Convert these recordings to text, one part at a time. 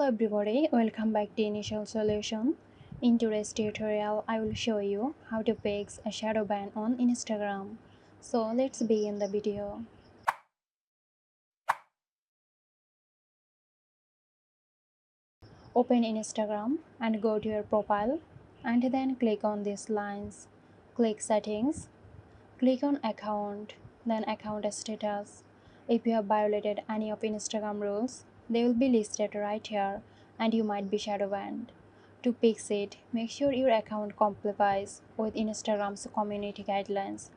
Hello everybody, welcome back to Initial Solution. In today's tutorial, I will show you how to fix a shadow ban on Instagram. So let's begin the video. Open Instagram and go to your profile and then click on these lines. Click settings, click on account, then account status. If you have violated any of Instagram rules, they will be listed right here and you might be shadow banned. To fix it, make sure your account complies with Instagram's community guidelines.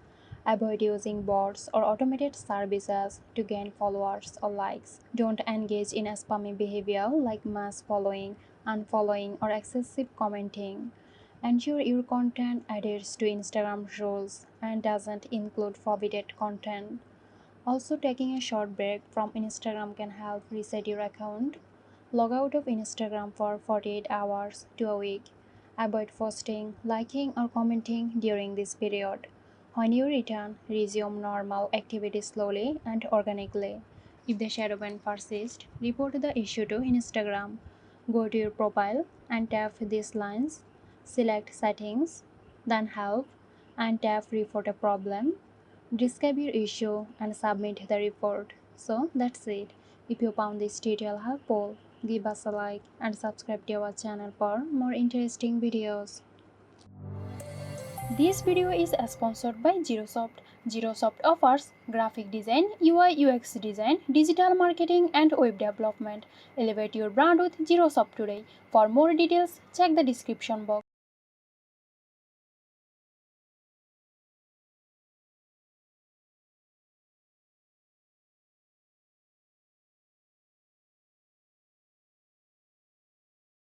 Avoid using bots or automated services to gain followers or likes. Don't engage in a spammy behavior like mass following, unfollowing, or excessive commenting. Ensure your content adheres to Instagram's rules and doesn't include forbidden content. Also, taking a short break from Instagram can help reset your account. Log out of Instagram for 48 hours to a week. Avoid posting, liking, or commenting during this period. When you return, resume normal activity slowly and organically. If the shadow ban persists, report the issue to Instagram. Go to your profile and tap these lines. Select Settings, then Help, and tap Report a Problem. Describe your issue and submit the report. So that's it. If you found this tutorial helpful, give us a like and subscribe to our channel for more interesting videos. This video is sponsored by Zerosoft. Zerosoft offers graphic design, UI UX design, digital marketing and web development. Elevate your brand with Zerosoft today. For more details, check the description box.